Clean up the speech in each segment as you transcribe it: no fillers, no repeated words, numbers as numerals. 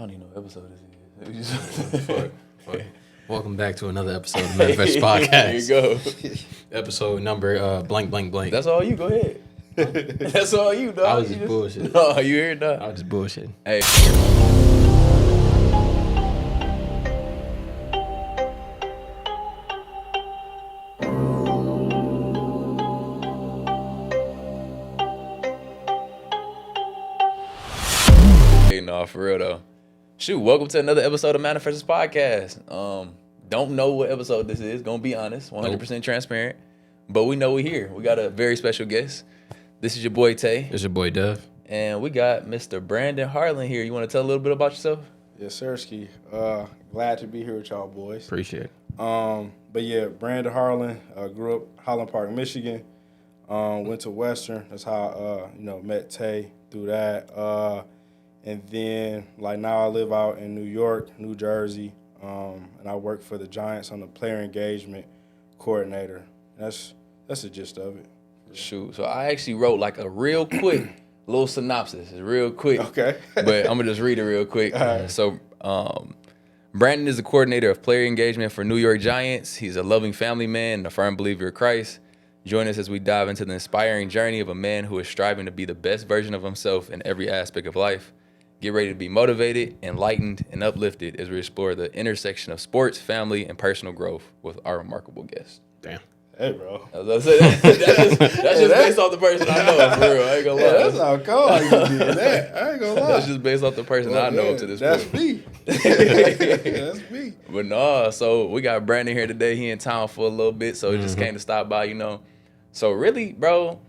don't even know what episode this is. Fuck. Welcome back to another episode of Manifestors Podcast. There you go. Episode number blank, blank, blank. That's all you. Go ahead. That's all you, dog. I was just bullshitting. No, you hear it, dog? I was just bullshitting. Hey. Hey, no, for real though. Shoot, welcome to another episode of Manifestors Podcast. Don't know what episode this is, gonna be honest, 100% transparent. But we know we're here. We got a very special guest. This is your boy Tay. It's your boy Dev. And we got Mr. Brandon Harlin here. You want to tell a little bit about yourself? Yes, sir, Ski. Glad to be here with y'all boys. Appreciate it. But yeah, Brandon Harlin, grew up Highland Park, Michigan. Went to Western. That's how met Tay through that. And then now I live out in New York, New Jersey, and I work for the Giants on the player engagement coordinator. That's the gist of it. Shoot. So I actually wrote a real quick little synopsis. It's real quick. Okay. But I'm going to just read it real quick. Right. So Brandon is the coordinator of player engagement for New York Giants. He's a loving family man and a firm believer of Christ. Join us as we dive into the inspiring journey of a man who is striving to be the best version of himself in every aspect of life. Get ready to be motivated, enlightened, and uplifted as we explore the intersection of sports, family, and personal growth with our remarkable guest. Damn. Hey, bro. That's just based off the person I know, for real. I ain't gonna lie. Yeah, that's how cold I can be in that. I ain't gonna lie. That's just based off the person I know up to this point. That's me. But no, so we got Brandon here today. He in town for a little bit, so he just came to stop by, So really, bro,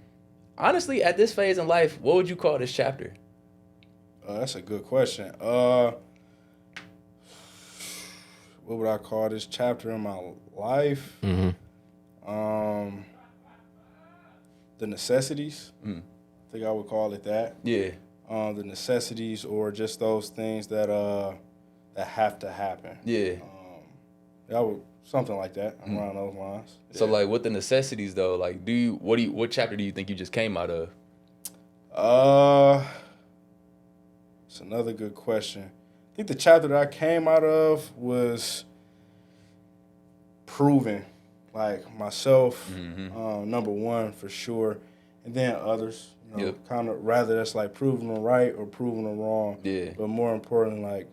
honestly, at this phase in life, what would you call this chapter? That's a good question. What would I call this chapter in my life? The necessities. I think I would call it that. Yeah. The necessities, or just those things that have to happen. Yeah. That would something like that around those lines. So with the necessities though, what chapter do you think you just came out of? It's another good question. I think the chapter that I came out of was proving, myself, number one for sure, and then others. Kind of rather that's proving them right or proving them wrong. Yeah. But more importantly,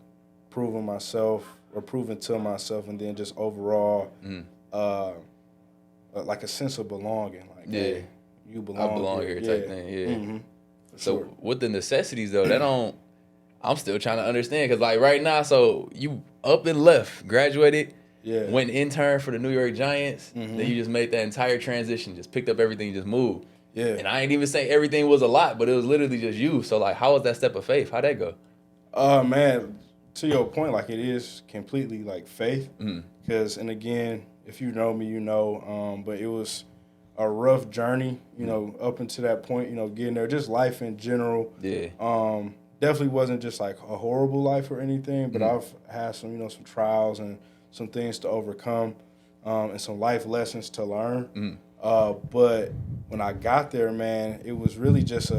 proving myself or proving to myself, and then just overall, a sense of belonging. Hey, you belong. I belong here type thing. Yeah. So sure. with the necessities though, I'm still trying to understand because right now, so you up and left, graduated, went intern for the New York Giants, then you just made that entire transition, just picked up everything, just moved. Yeah. And I ain't even saying everything was a lot, but it was literally just you. So how was that step of faith? How'd that go? Man, to your point, it is completely faith. Because, and again, if you know me, but it was a rough journey, up until that point, getting there, just life in general. Yeah. Definitely wasn't just a horrible life or anything, but I've had some, some trials and some things to overcome, and some life lessons to learn. But when I got there, man, it was really just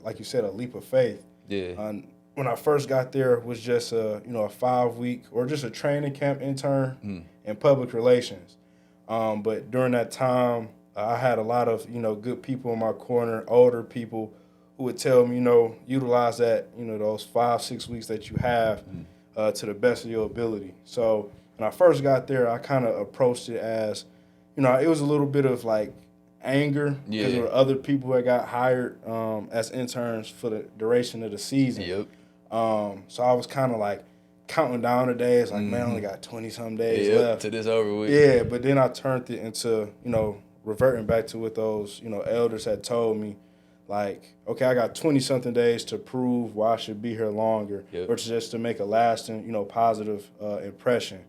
like you said, a leap of faith. Yeah. When I first got there, it was just a 5-week or just a training camp intern in public relations. But during that time, I had a lot of good people in my corner, older people who would tell me, utilize that, those 5-6 weeks that you have to the best of your ability. So when I first got there, I kind of approached it as, it was a little bit of anger because there were other people that got hired as interns for the duration of the season. Yep. So I was kind of counting down the days, man, I only got 20-some days left. To this over with. Yeah, but then I turned it into, reverting back to what those, elders had told me. Okay, I got 20-something days to prove why I should be here longer, or just to make a lasting, positive impression.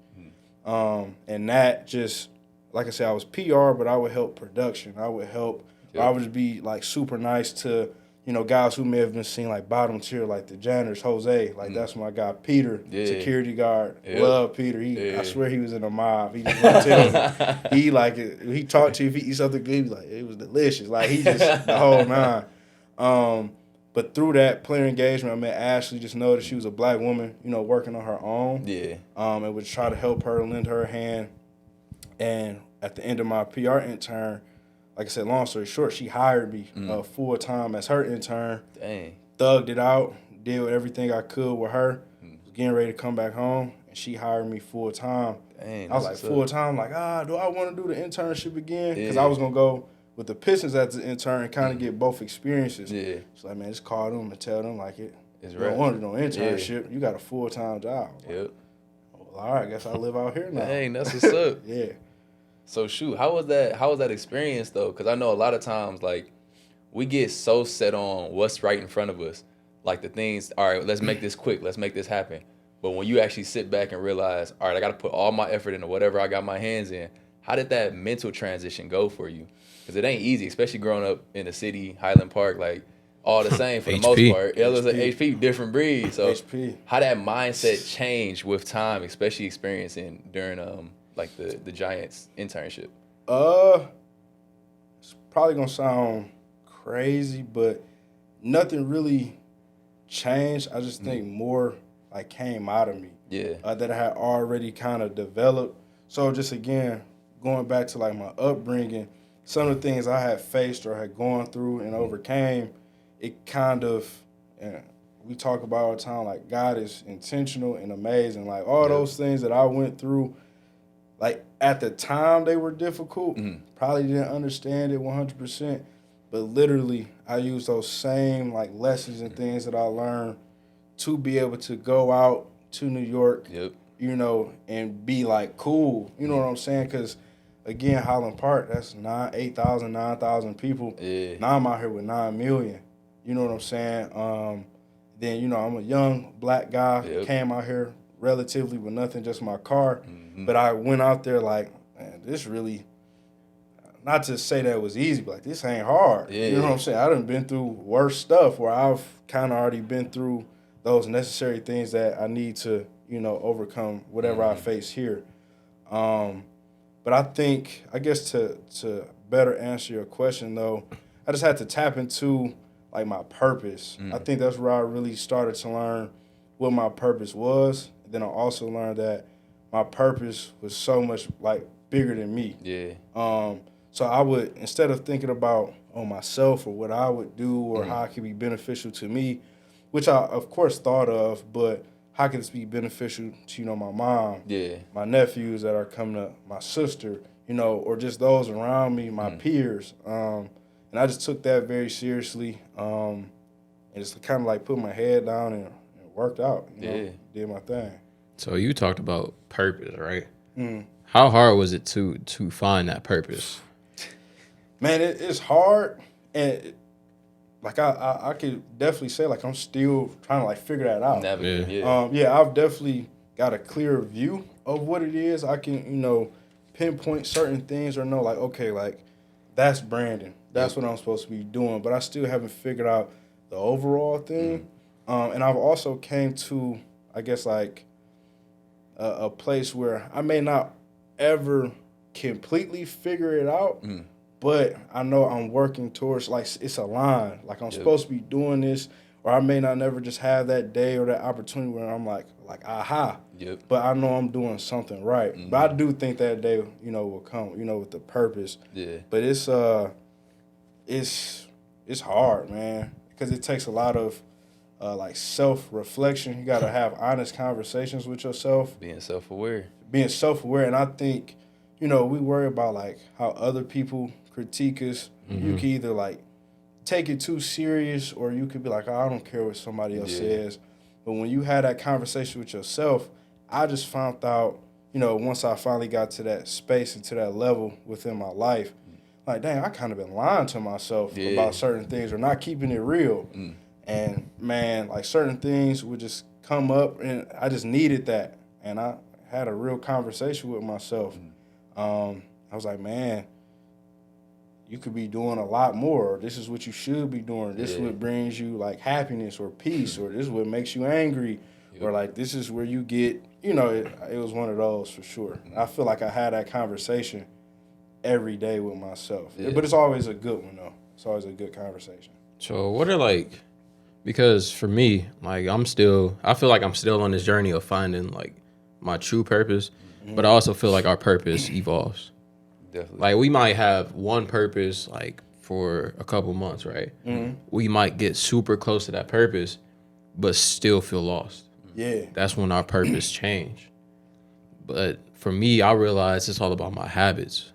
And that just, like I said, I was PR, but I would help production. I would help. I would just be super nice to, guys who may have been seen bottom tier, the janitors, Jose. That's my guy, Peter, security guard. Love Peter. I swear he was in a mob. He just wouldn't tell me. He talked to you, if he eat something good, he was it was delicious. He just, the whole nine. But through that player engagement, I met Ashley. Just know that she was a black woman, working on her own. Yeah. And would try to help her, lend her a hand. And at the end of my PR intern, like I said, long story short, she hired me full time as her intern. Dang. Thugged it out, did everything I could with her. Was getting ready to come back home, and she hired me full time. Dang, I was like full time, like do I want to do the internship again? Because I was gonna go with the Pistons as the intern and kind of get both experiences. Yeah. She's like, man, just call them and tell them like you don't want to do no internship. You got a full time job. Yep. Well, all right, I guess I live out here now. Dang, that's what's up. Yeah. So shoot, how was that experience though? Because I know a lot of times like we get so set on what's right in front of us, like the things. All right, let's make this quick. Let's make this happen. But when you actually sit back and realize, all right, I got to put all my effort into whatever I got my hands in. How did that mental transition go for you? Because it ain't easy, especially growing up in the city, Highland Park, like all the same for the most part. It was an HP, different breed. So how that mindset changed with time, especially experiencing during like the Giants internship? It's probably gonna sound crazy, but nothing really changed. I just think more like came out of me. Yeah. That I had already kind of developed. So just again, going back to like my upbringing, some of the things I had faced or had gone through and overcame, it kind of, we talk about all the time, like God is intentional and amazing. Like all those things that I went through, like at the time they were difficult, probably didn't understand it 100%, but literally I used those same like lessons and things that I learned to be able to go out to New York, and be like cool. You know what I'm saying? Because again, Highland Park, that's 8,000, 9,000 people. Yeah. Now I'm out here with 9 million. You know what I'm saying? Then, I'm a young black guy, came out here relatively with nothing, just my car. But I went out there like, man, this really, not to say that it was easy, but like, this ain't hard. Yeah. You know what I'm saying? I done been through worse stuff where I've kind of already been through those necessary things that I need to, overcome whatever I face here. But I think, I guess to better answer your question, though, I just had to tap into, like, my purpose. I think that's where I really started to learn what my purpose was. And then I also learned that my purpose was so much, like, bigger than me. Yeah. So I would, instead of thinking about, myself or what I would do or how it could be beneficial to me, which I, of course, thought of, but how can this be beneficial to, my mom, my nephews that are coming up, my sister, or just those around me, my peers. And I just took that very seriously and just kind of like put my head down and worked out, did my thing. So you talked about purpose, right? How hard was it to find that purpose? Man, it's hard, and like I could definitely say like I'm still trying to like figure that out. I've definitely got a clearer view of what it is. I can pinpoint certain things or know like, okay, like that's Brandon. That's what I'm supposed to be doing. But I still haven't figured out the overall thing. And I've also came to, I guess, like a place where I may not ever completely figure it out. But I know I'm working towards, like, it's a line. Like, I'm supposed to be doing this, or I may not never just have that day or that opportunity where I'm like aha. But I know I'm doing something right. But I do think that day, will come, with the purpose. Yeah. But it's hard, man, because it takes a lot of, like, self-reflection. You got to have honest conversations with yourself. Being self-aware. And I think, we worry about, like, how other people critique us. You can either, like, take it too serious, or you could be like, I don't care what somebody else says. But when you had that conversation with yourself, I just found out, once I finally got to that space and to that level within my life, like, dang, I kind of been lying to myself about certain things or not keeping it real. And, man, like, certain things would just come up, and I just needed that. And I had a real conversation with myself. I was like, man, you could be doing a lot more. This is what you should be doing. This is what brings you, like, happiness or peace, or this is what makes you angry, or, like, this is where you get, it was one of those for sure. I feel like I had that conversation every day with myself. But it's always a good one, though. It's always a good conversation. So what are, like, Because for me, like I feel like I'm still on this journey of finding like my true purpose, but I also feel like our purpose evolves. Definitely. Like we might have one purpose like for a couple months, right? We might get super close to that purpose, but still feel lost. Yeah. That's when our purpose change. But for me, I realized it's all about my habits.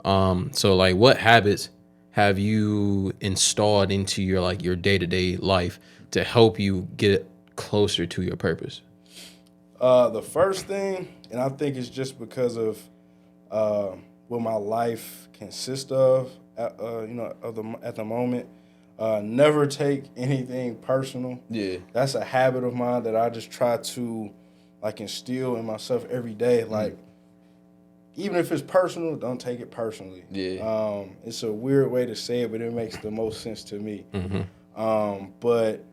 So like what habits have you installed into your day-to-day life to help you get closer to your purpose? The first thing, and I think it's just because of what my life consists of, at the moment. Never take anything personal. Yeah. That's a habit of mine that I just try to like instill in myself every day. Like, even if it's personal, don't take it personally. Yeah. It's a weird way to say it, but it makes the most sense to me. But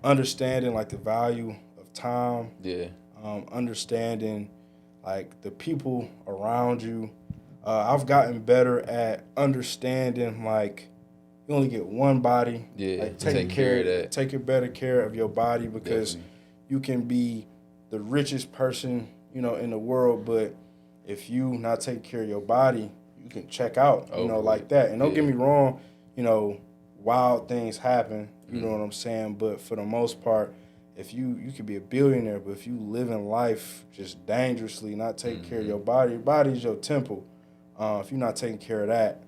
understanding like the value of time. Yeah. Understanding like the people around you. I've gotten better at understanding like you only get one body. Yeah. Like Take care of that. Take better care of your body because Definitely. you can be the richest person, in the world, but if you not take care of your body, you can check out, like that. And don't get me wrong, wild things happen, you know what I'm saying? But for the most part, if you could be a billionaire, but if you live in life just dangerously, not taking care of your body is your temple. If you're not taking care of that,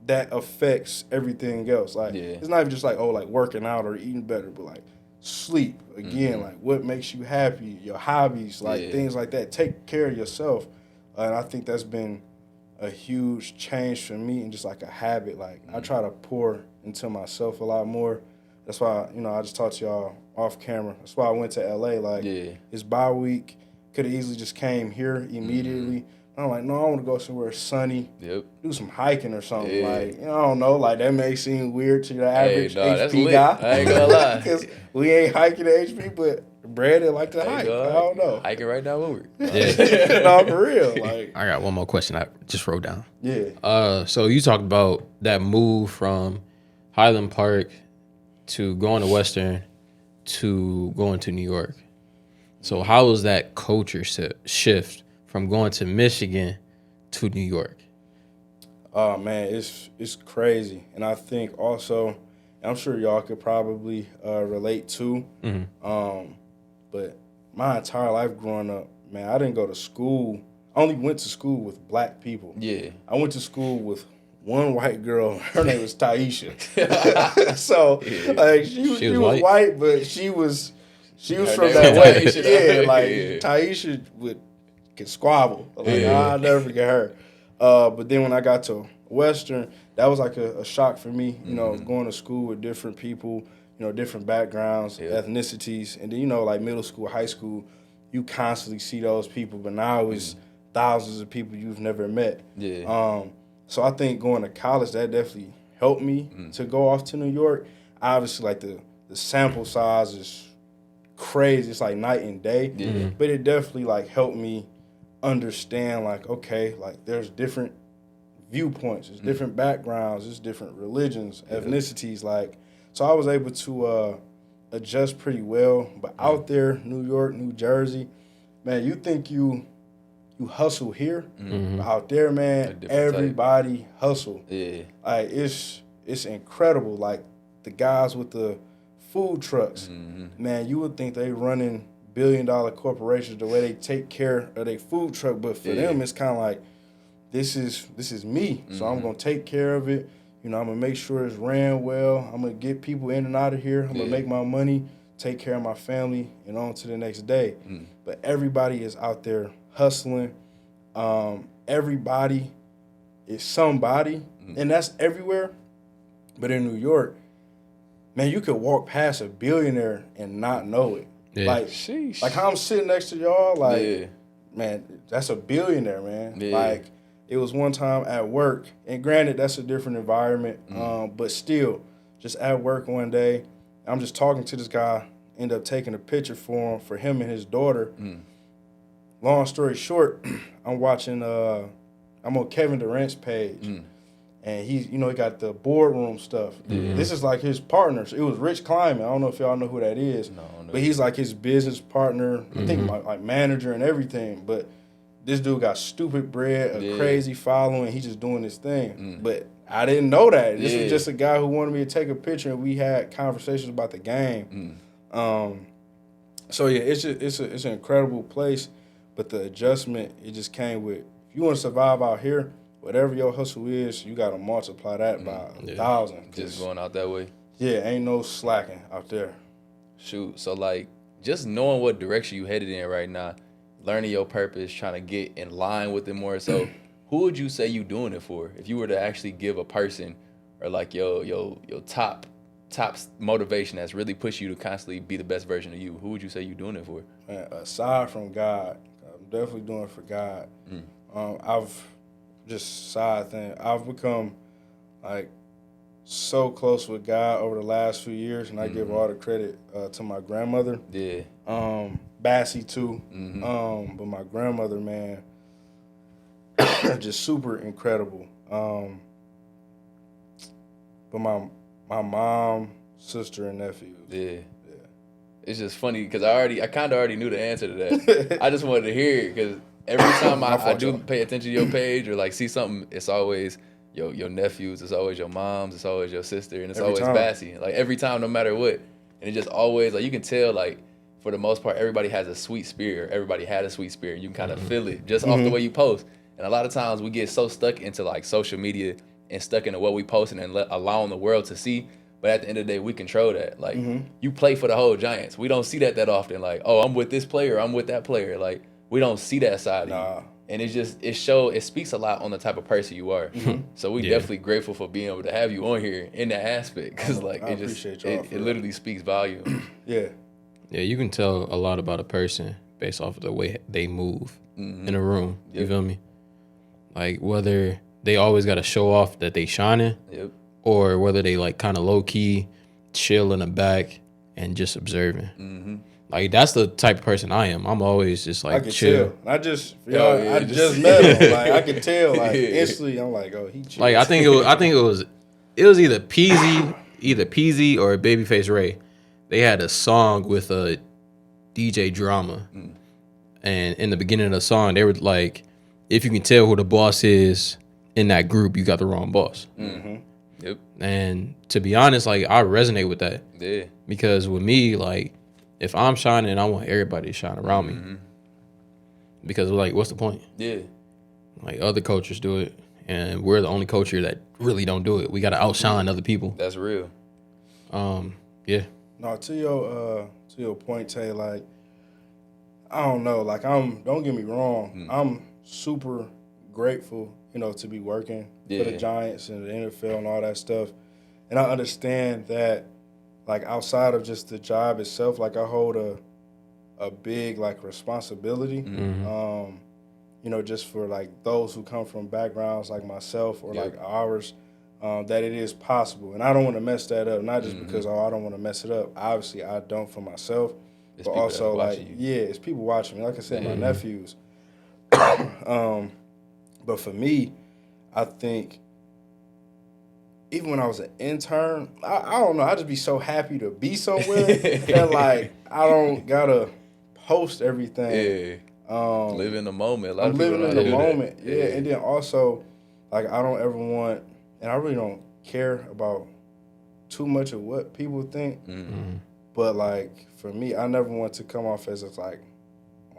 that affects everything else. Like it's not even just like working out or eating better, but like sleep again, like what makes you happy, your hobbies, like things like that. Take care of yourself, and I think that's been a huge change for me and just like a habit. Like I try to pour into myself a lot more. That's why I just talked to y'all off camera. That's why I went to LA. Like it's bye week, could have easily just came here immediately. I'm like, no, I want to go somewhere sunny, do some hiking or something. Like, I don't know, like that may seem weird to the average HP guy. I ain't gonna lie. Because we ain't hiking the HP, but Brandon like to hike. I don't know. Hiking right now when No, for real. Like, I got one more question I just wrote down. Yeah. So you talked about that move from Highland Park to going to Western to going to New York. So how was that culture shift from going to Michigan to New York? Oh man, it's crazy, and I think also, I'm sure y'all could probably relate too. But my entire life growing up, man, I didn't go to school. I only went to school with black people. Yeah. I went to school with one white girl. Her name was Taisha. So like she was white, but she was from that way. Taisha could squabble. Like I'll never forget her. But then when I got to Western, that was like a shock for me. Going to school with different people, different backgrounds, ethnicities, and then like middle school, high school, you constantly see those people. But now it's thousands of people you've never met. So I think going to college, that definitely helped me to go off to New York. Obviously, like the sample size is crazy. It's like night and day. But it definitely like helped me understand like, okay, like there's different viewpoints, there's different backgrounds, there's different religions, ethnicities. Like, so I was able to adjust pretty well. But out there, New York, New Jersey, man, you think you hustle here, but out there, man, everybody hustle. Like it's incredible. Like the guys with the food trucks, man, you would think they running billion-dollar corporations the way they take care of their food truck, but for them it's kind of like this is me, so I'm gonna take care of it. I'm gonna make sure it's ran well. I'm gonna get people in and out of here. I'm gonna make my money, take care of my family, and on to the next day. But everybody is out there hustling. Everybody is somebody, and that's everywhere. But in New York, man, you could walk past a billionaire and not know it. Like how I'm sitting next to y'all, like, man, that's a billionaire, man. Like, it was one time at work, and granted, that's a different environment, but still, just at work one day, I'm just talking to this guy, end up taking a picture for him and his daughter. Long story short, I'm watching, I'm on Kevin Durant's page, and he got the boardroom stuff. This is like his partners. It was Rich Kleiman. I don't know if y'all know who that is, but he's like his business partner. I think like manager and everything. But this dude got stupid bread, a crazy following. He's just doing his thing. But I didn't know that. This was just a guy who wanted me to take a picture, and we had conversations about the game. So yeah, it's an incredible place, but the adjustment, it just came with, if you want to survive out here, whatever your hustle is, you got to multiply that by 1,000. Just going out that way. Yeah, ain't no slacking out there. Shoot, so like just knowing what direction you headed in right now, learning your purpose, trying to get in line with it more. So who would you say you doing it for? If you were to actually give a person or like your top motivation that's really push you to constantly be the best version of you, who would you say you doing it for? Man, aside from God, I'm definitely doing it for God. I've become like so close with God over the last few years, and I give all the credit to my grandmother. Yeah. Bassie too. But my grandmother, man, just super incredible. But my mom, sister, and nephews. Yeah. It's just funny because I kind of already knew the answer to that. I just wanted to hear it because every time I do pay attention to your page or like see something, it's always your nephews, it's always your moms, it's always your sister, and it's always Bassie. Like every time, no matter what. And it just always, like you can tell, like for the most part, everybody has a sweet spirit. Everybody had a sweet spirit. You can kind of feel it just off the way you post. And a lot of times we get so stuck into like social media and stuck into what we posting and allowing the world to see. But at the end of the day, we control that. Like you play for the whole Giants. We don't see that often. Like, oh, I'm with this player, I'm with that player. Like we don't see that side of you. And it speaks a lot on the type of person you are. So we definitely grateful for being able to have you on here in that aspect. Cause like it literally speaks volume. Yeah, you can tell a lot about a person based off of the way they move in a room. You feel me? Like whether they always got to show off that they shining, or whether they like kind of low key, chill in the back and just observing. Like that's the type of person I am. I'm always just like I can chill. Tell. I just met him. Like I could tell. Like instantly, I'm like, oh, he chill. Like I think it was either Peasy or Babyface Ray. They had a song with a DJ Drama, and in the beginning of the song, they were like, if you can tell who the boss is in that group, you got the wrong boss. Yep. And to be honest, like I resonate with that. Yeah. Because with me, like if I'm shining, I want everybody to shine around me. Because like, what's the point? Yeah. Like other cultures do it, and we're the only culture that really don't do it. We got to outshine other people. That's real. Yeah. No, to your point, Tay. Like I don't know. Like don't get me wrong. I'm super grateful, to be working for the Giants and the NFL and all that stuff. And I understand that, like, outside of just the job itself, like, I hold a big, like, responsibility, just for, like, those who come from backgrounds like myself or, like, ours, that it is possible. And I don't want to mess that up, not just because, I don't want to mess it up. Obviously, I don't for myself. But also, like, it's people watching me. Like I said, my nephews. But for me, I think even when I was an intern, I don't know, I just be so happy to be somewhere that like I don't gotta post everything. Live in the moment. I'm living in the moment. Yeah. And then also, like I don't ever want, and I really don't care about too much of what people think. But like for me, I never want to come off as it's like,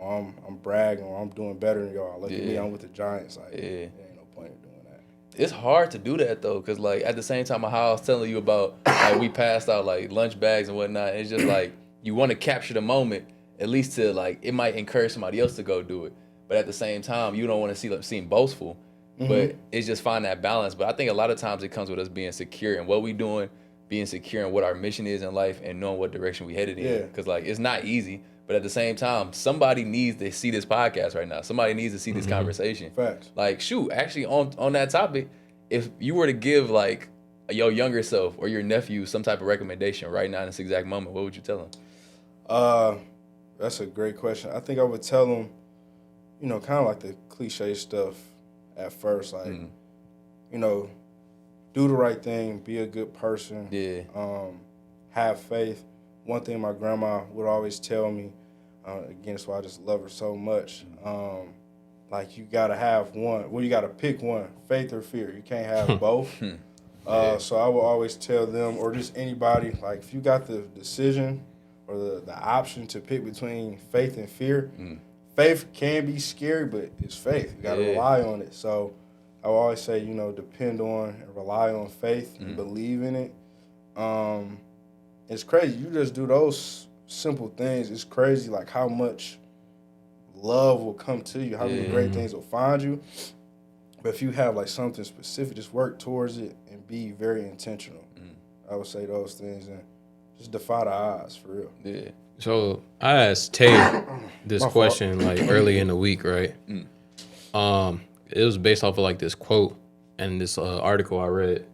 I'm bragging or I'm doing better than y'all. Look at me, I'm with the Giants. Like, there ain't no point in doing that. It's hard to do that though, cause like at the same time, how I was telling you about, like we passed out like lunch bags and whatnot. It's just like you want to capture the moment, at least to like it might encourage somebody else to go do it. But at the same time, you don't want to seem boastful. But it's just find that balance. But I think a lot of times it comes with us being secure in what we doing, being secure in what our mission is in life, and knowing what direction we headed in. Cause like it's not easy. But at the same time, somebody needs to see this podcast right now. Somebody needs to see this conversation. Facts. Like, shoot, actually on that topic, if you were to give like your younger self or your nephew some type of recommendation right now in this exact moment, what would you tell them? That's a great question. I think I would tell them, kind of like the cliche stuff at first, like, do the right thing, be a good person, have faith. One thing my grandma would always tell me, again, that's why I just love her so much. Like you gotta have one. Well, you gotta pick one, faith or fear. You can't have both. So I will always tell them, or just anybody, like if you got the decision or the option to pick between faith and fear, faith can be scary, but it's faith. You gotta rely on it. So I will always say, depend on and rely on faith and believe in it. It's crazy. You just do those simple things. It's crazy, like how much love will come to you, how many great things will find you. But if you have like something specific, just work towards it and be very intentional. I would say those things and just defy the odds for real. Yeah. So I asked Tay this question like early in the week, right? It was based off of like this quote and this article I read.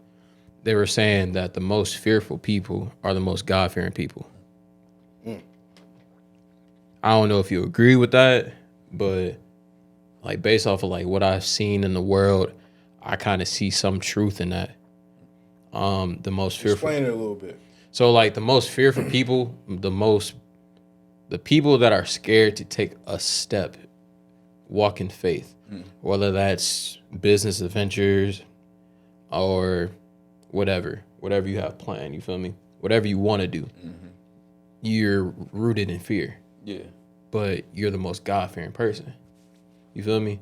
They were saying that the most fearful people are the most God-fearing people. I don't know if you agree with that, but like based off of like what I've seen in the world, I kind of see some truth in that. The most fearful. Explain it a little bit. So like the most fearful people, the people that are scared to take a step, walk in faith, whether that's business adventures or whatever you have planned, you feel me? Whatever you want to do, you're rooted in fear. Yeah. But you're the most God-fearing person. You feel me?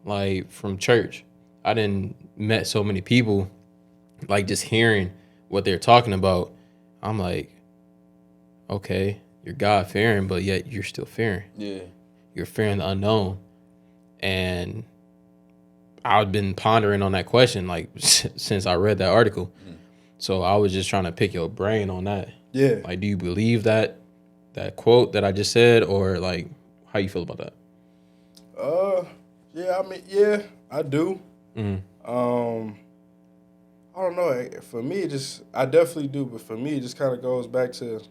Like from church, I didn't met so many people, like just hearing what they're talking about, I'm like, okay, you're God-fearing, but yet you're still fearing. Yeah. You're fearing the unknown. And I've been pondering on that question like since I read that article. So I was just trying to pick your brain on that. Yeah. Like, do you believe that quote that I just said, or like, how you feel about that? Yeah, I mean, yeah, I do. I don't know. For me, I definitely do, but for me, it just kind of goes back to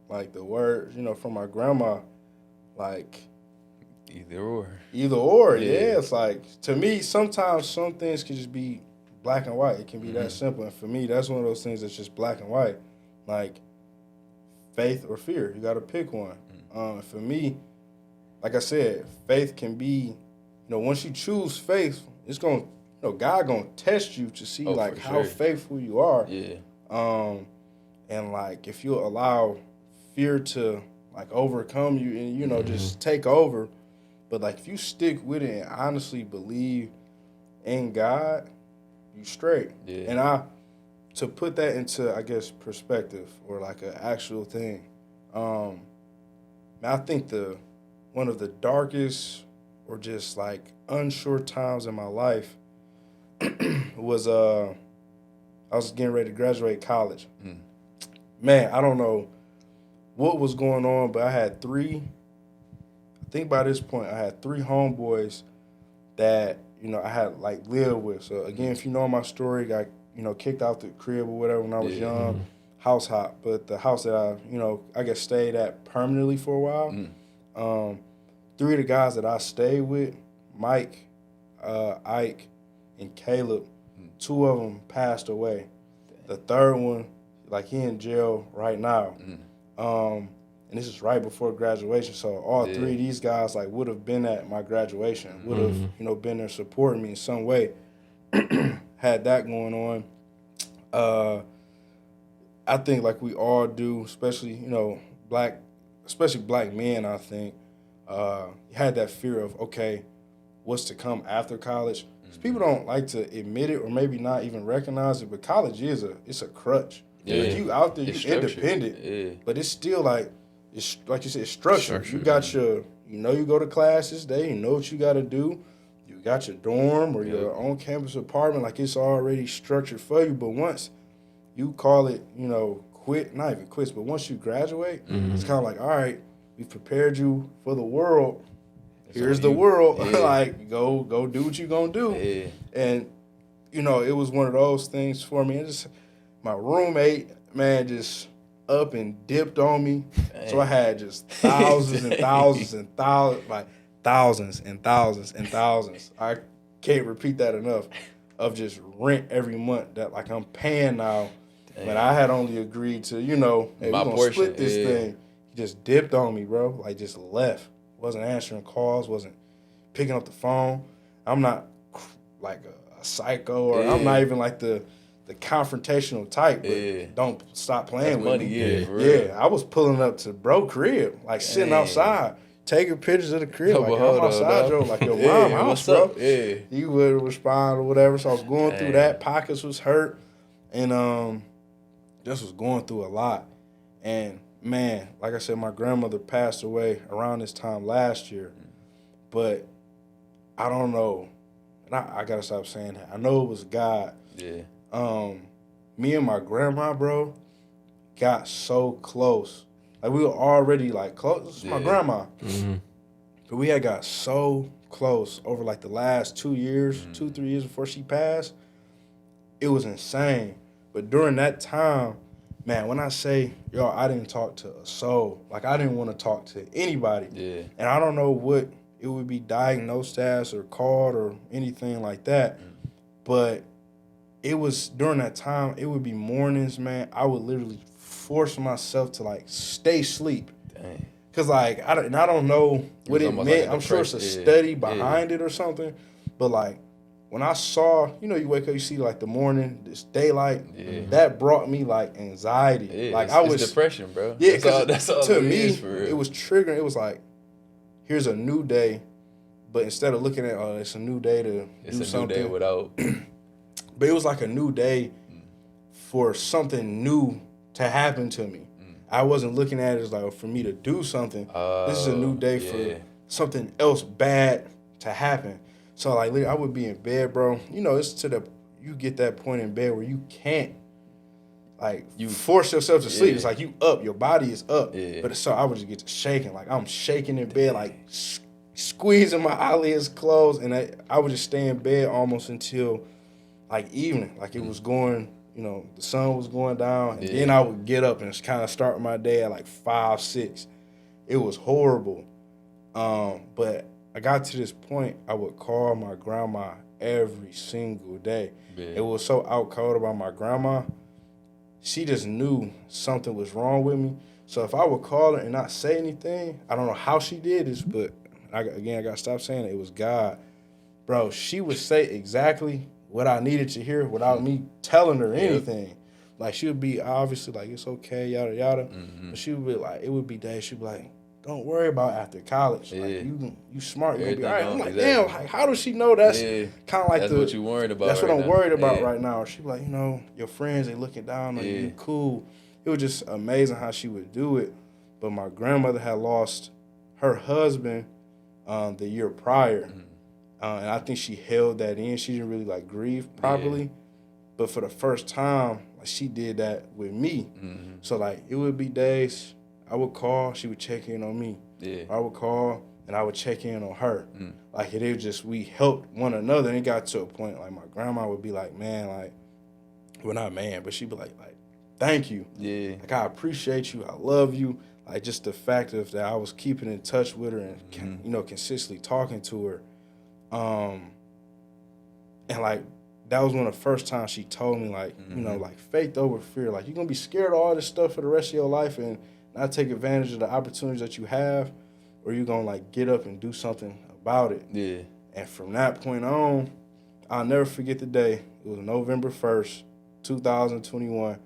like the words, from my grandma, like Either or. Yeah. It's like, to me, sometimes some things can just be black and white. It can be that simple. And for me, that's one of those things that's just black and white. Like faith or fear. You got to pick one. For me, like I said, faith can be, once you choose faith, it's going to, God going to test you to see like how faithful you are. Yeah. And like if you allow fear to like overcome you and, just take over. But like if you stick with it and honestly believe in God, you straight. Yeah. And to put that into, I guess, perspective or like an actual thing, I think one of the darkest or just like unsure times in my life was I was getting ready to graduate college. Man, I don't know what was going on, but I had I think by this point I had three homeboys that, I had like lived with. So again, if you know my story, got, kicked out the crib or whatever when I was young, house hop. But the house that I guess stayed at permanently for a while, three of the guys that I stayed with, Mike, Ike, and Caleb, two of them passed away. The third one, like he in jail right now. And this is right before graduation. So all three of these guys like would have been at my graduation, would have, been there supporting me in some way. Had that going on. I think like we all do, especially, black men, I think, had that fear of, okay, what's to come after college. People don't like to admit it or maybe not even recognize it, but college it's a crutch. Yeah. Like you out there, you independent, but it's still like, it's like you said, it's structured. You got your, you go to class this day, you know what you got to do. You got your dorm or your own campus apartment, like it's already structured for you. But once you call it, quit, not even quits, but once you graduate, it's kind of like, all right, we've prepared you for the world. Here's the world. Like, go do what you gonna do. Yeah. And, it was one of those things for me. And just my roommate, man, just up and dipped on me. Dang. So I had just thousands and thousands and thousands, like thousands and thousands and thousands. I can't repeat that enough. of just rent every month that like I'm paying now. Damn. When I had only agreed to, hey, we're gonna portion, split this thing. He just dipped on me, bro. Like just left. Wasn't answering calls, wasn't picking up the phone. I'm not like a psycho, or I'm not even like the confrontational type, but don't stop playing with money, me. for real. I was pulling up to bro crib, like sitting outside, taking pictures of the crib, like I'm outside, Joe, like your mom house, bro. Yeah. You would respond or whatever. So I was going through that. Pockets was hurt, and just was going through a lot. And man, like I said, my grandmother passed away around this time last year, but I don't know. And I gotta stop saying that. I know it was God. Yeah. Me and my grandma, bro, got so close. Like we were already like close. This is my grandma. Mm-hmm. But we had got so close over like the last 2 years, 2-3 years before she passed. It was insane. But during that time, man, when I say, I didn't talk to a soul. Like I didn't want to talk to anybody. Yeah. And I don't know what it would be diagnosed as or called or anything like that. But it was during that time, it would be mornings, man. I would literally force myself to like stay asleep. Dang. Cause like I don't know what it meant. Like I'm sure it's a study behind it or something. But like when I saw, you wake up, you see like the morning, this daylight, that brought me like anxiety. Yeah, like it's depression, bro. Yeah, that's all to it me, is for real. it was triggering. It was like, here's a new day, but instead of looking at it's a new day to do something. New day without. But it was like a new day for something new to happen to me. I wasn't looking at it as like for me to do something. This is a new day for something else bad to happen. So like I would be in bed, bro. It's you get that point in bed where you can't like you force yourself to sleep. It's like you up, your body is up. Yeah. But so I would just get to shaking. Like I'm shaking in bed, like squeezing my eyelids closed, and I would just stay in bed almost until like evening. Like it was going, the sun was going down, and then I would get up and kind of start my day at like 5, 6. It was horrible. But I got to this point, I would call my grandma every single day. Yeah. It was so out cold about my grandma. She just knew something was wrong with me. So if I would call her and not say anything, I don't know how she did this, but I got to stop saying it. It was God. Bro, she would say exactly what I needed to hear without me telling her anything. Like, she would be obviously like, it's okay, yada, yada. Mm-hmm. But she would be like, it would be days, she'd be like, don't worry about after college. Yeah. Like, you smart, you'll be all right. I'm like, damn, like, how does she know that's kind of like that's what you're worried about. That's what I'm worried about right now. She'd be like, your friends, they looking down on you, you cool. It was just amazing how she would do it. But my grandmother had lost her husband the year prior. Mm-hmm. And I think she held that in. She didn't really like grieve properly. Yeah. But for the first time, like, she did that with me. Mm-hmm. So like it would be days I would call, she would check in on me. Yeah. I would call and I would check in on her. Mm. Like it was just, we helped one another. And it got to a point like my grandma would be like, man, like, well, not man, but she'd be like, thank you. Yeah. Like, I appreciate you. I love you. Like, just the fact of that I was keeping in touch with her and, consistently talking to her. And like, that was one of the first times she told me, like, like faith over fear. Like, you're going to be scared of all this stuff for the rest of your life and not take advantage of the opportunities that you have, or you're going to like get up and do something about it. Yeah. And from that point on, I'll never forget the day. It was November 1st, 2021.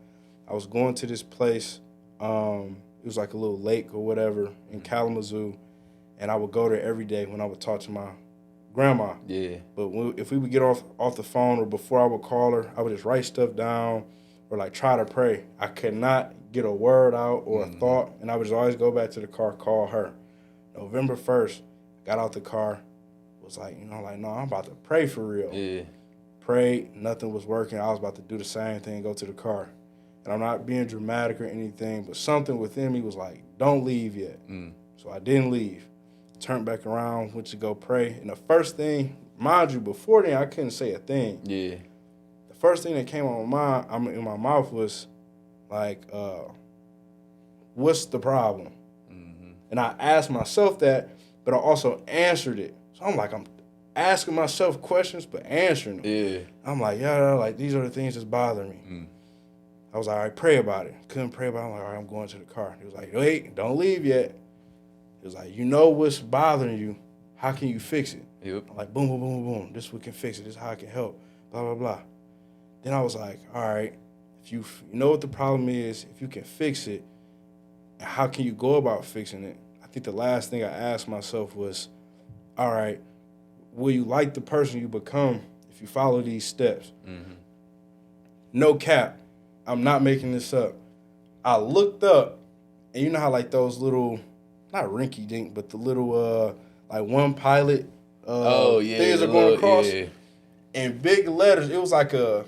I was going to this place. It was like a little lake or whatever in Kalamazoo. And I would go there every day when I would talk to my grandma. Yeah. But if we would get off the phone or before I would call her, I would just write stuff down or like try to pray. I could not get a word out or a thought. And I would just always go back to the car, call her. November 1st, got out the car, was like, no, I'm about to pray for real. Yeah. Prayed, nothing was working. I was about to do the same thing, go to the car. And I'm not being dramatic or anything, but something within me was like, don't leave yet. So I didn't leave. Turned back around, went to go pray. And the first thing, mind you, before then, I couldn't say a thing. Yeah. The first thing that came in my mouth was like, what's the problem? Mm-hmm. And I asked myself that, but I also answered it. So I'm asking myself questions, but answering them. Yeah. I'm like, yeah, like, these are the things that's bothering me. I was like, all right, pray about it. Couldn't pray about it. I'm like, all right, I'm going to the car. He was like, wait, don't leave yet. He was like, you know what's bothering you. How can you fix it? Yep. I'm like, boom, boom, boom, boom. This is what can fix it. This is how I can help. Blah, blah, blah. Then I was like, all right, if you know what the problem is, if you can fix it, how can you go about fixing it? I think the last thing I asked myself was, all right, will you like the person you become if you follow these steps? Mm-hmm. No cap. I'm not making this up. I looked up, and you know how like those little, not rinky dink, but the little like one pilot things are going across. Yeah. In big letters, it was like a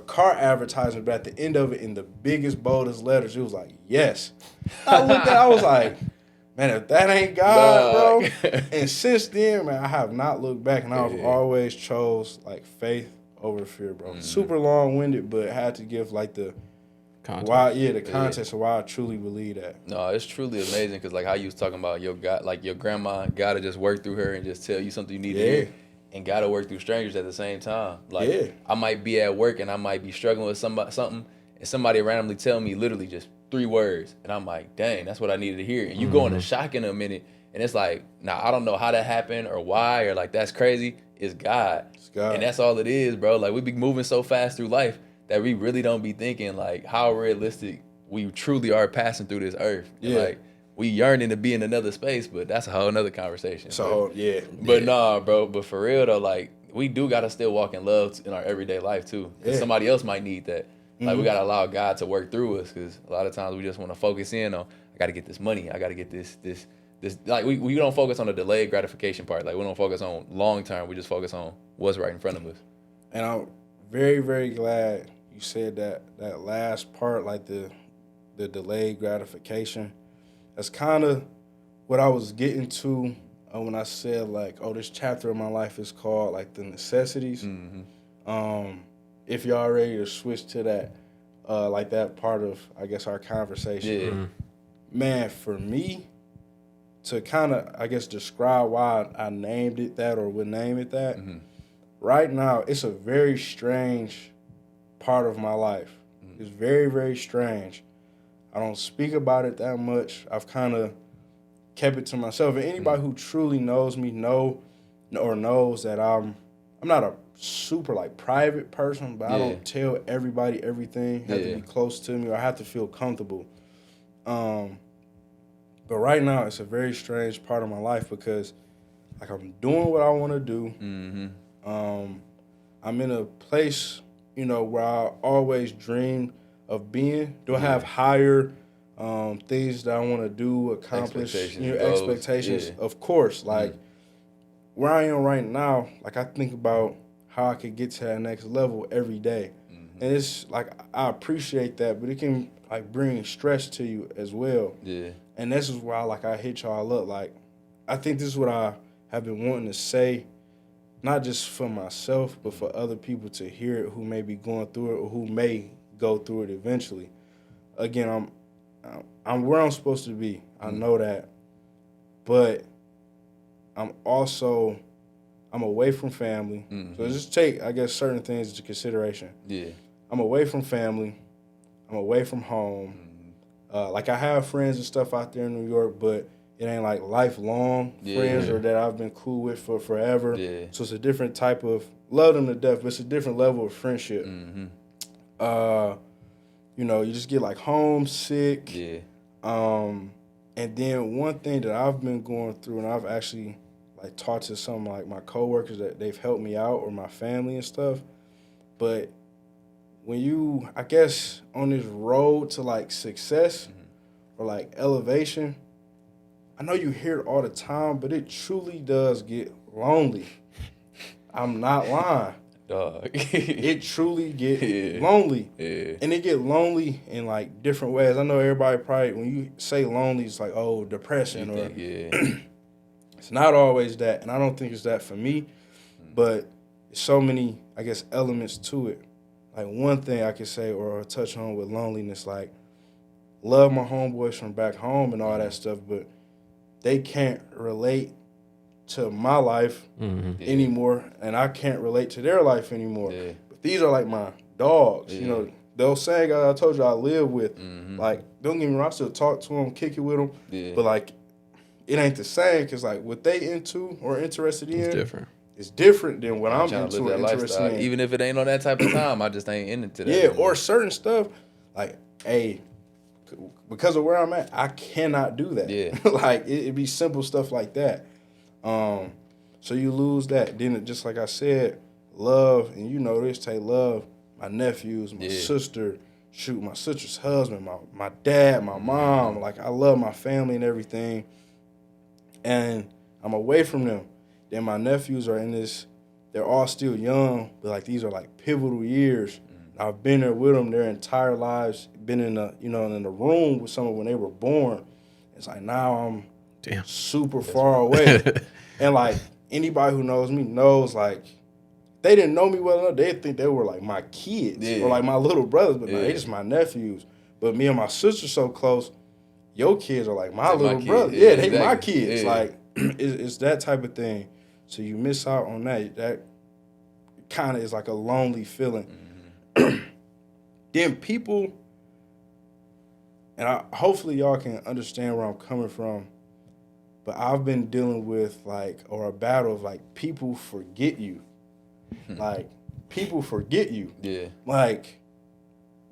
car advertisement, but at the end of it, in the biggest, boldest letters, it was like, yes. I looked at it, I was like, man, if that ain't God, bro. And since then, man, I have not looked back, and I've always chose like faith over fear, bro. Mm-hmm. Super long-winded, but had to give like the context of why I truly believe that. No, it's truly amazing because like how you was talking about your God, like your grandma gotta just work through her and just tell you something you need to hear, and gotta work through strangers at the same time. Like I might be at work and I might be struggling with something, and somebody randomly tell me literally just 3 words, and I'm like, dang, that's what I needed to hear. And you go into shock in a minute, and it's like, nah, I don't know how that happened or why, or like that's crazy. It's God. It's God. And that's all it is, bro. Like we be moving so fast through life that we really don't be thinking like how realistic we truly are passing through this earth. Yeah. Like we yearning to be in another space, but that's a whole nother conversation. So But nah, bro. But for real though, like we do gotta still walk in love in our everyday life too. Cause somebody else might need that. Like we gotta allow God to work through us, because a lot of times we just want to focus in on, I gotta get this money, I gotta get this. Like we don't focus on the delayed gratification part. Like we don't focus on long term. We just focus on what's right in front of us. And I'm very, very glad you said that last part, like the delayed gratification. That's kind of what I was getting to when I said like, oh, this chapter of my life is called like the Necessities. Mm-hmm. If y'all ready to switch to that, like that part of, I guess, our conversation. Man, for me, to kind of, I guess, describe why I named it that or would name it that, right now, it's a very strange part of my life. It's very, very strange. I don't speak about it that much. I've kind of kept it to myself. And anybody who truly knows me knows that I'm not a super, like, private person, but I don't tell everybody everything. Have to be close to me, or I have to feel comfortable. But right now, it's a very strange part of my life because, like, I'm doing what I want to do. I'm in a place, where I always dreamed of being. Do I have higher things that I want to do, accomplish, expectations? Of course. Like, where I am right now, like, I think about how I could get to that next level every day. And it's, like, I appreciate that, but it can, like, bring stress to you as well. Yeah. And this is why, like, I hit y'all up. Like, I think this is what I have been wanting to say, not just for myself, but for other people to hear it who may be going through it or who may go through it eventually. Again, I'm where I'm supposed to be. I know that. But I'm away from family. So just take, I guess, certain things into consideration. Yeah. I'm away from family. I'm away from home. Like, I have friends and stuff out there in New York, but it ain't like lifelong friends or that I've been cool with for forever. Yeah. So it's a different type of, love them to death, but it's a different level of friendship. You just get like homesick. Yeah. And then one thing that I've been going through, and I've actually like talked to some like my coworkers that they've helped me out, or my family and stuff. But when you, I guess, on this road to like success or like elevation, I know you hear it all the time, but it truly does get lonely. I'm not lying. Dog. It truly get lonely. Yeah. And it get lonely in like different ways. I know everybody probably, when you say lonely, it's like, oh, depression or it's not always that. And I don't think it's that for me, but so many, I guess, elements to it. Like, one thing I could say or touch on with loneliness, like, love my homeboys from back home and all that stuff, but they can't relate to my life anymore, and I can't relate to their life anymore. Yeah. But these are like my dogs. You know, those same guys I told you I live with. Like, don't get me wrong, I still talk to them, kick it with them. Yeah. But like, it ain't the same because like what they into or interested in. It's different. It's different than what I'm into or interested in. Even if it ain't on that type of time, I just ain't into that. Yeah, or certain stuff, like, hey, because of where I'm at, I cannot do that. Yeah. Like, it'd be simple stuff like that. So you lose that. Then, just like I said, love, and you know this, Tay, love my nephews, my sister, my sister's husband, my dad, my mom. Like, I love my family and everything. And I'm away from them. Then my nephews are in this, they're all still young, but like these are like pivotal years. I've been there with them their entire lives, been in the, you know, in the room with someone when they were born. It's like now I'm super far away. And like anybody who knows me knows like they didn't know me well enough. They'd think they were like my kids or like my little brothers, but no, they just my nephews. But me and my sister so close, your kids are like my little brothers. Yeah, they my kids. Like it's that type of thing. So you miss out on that. That kind of is like a lonely feeling. Then people, and hopefully y'all can understand where I'm coming from, but I've been dealing with like, or a battle of like, people forget you. Like, people forget you. Yeah. Like,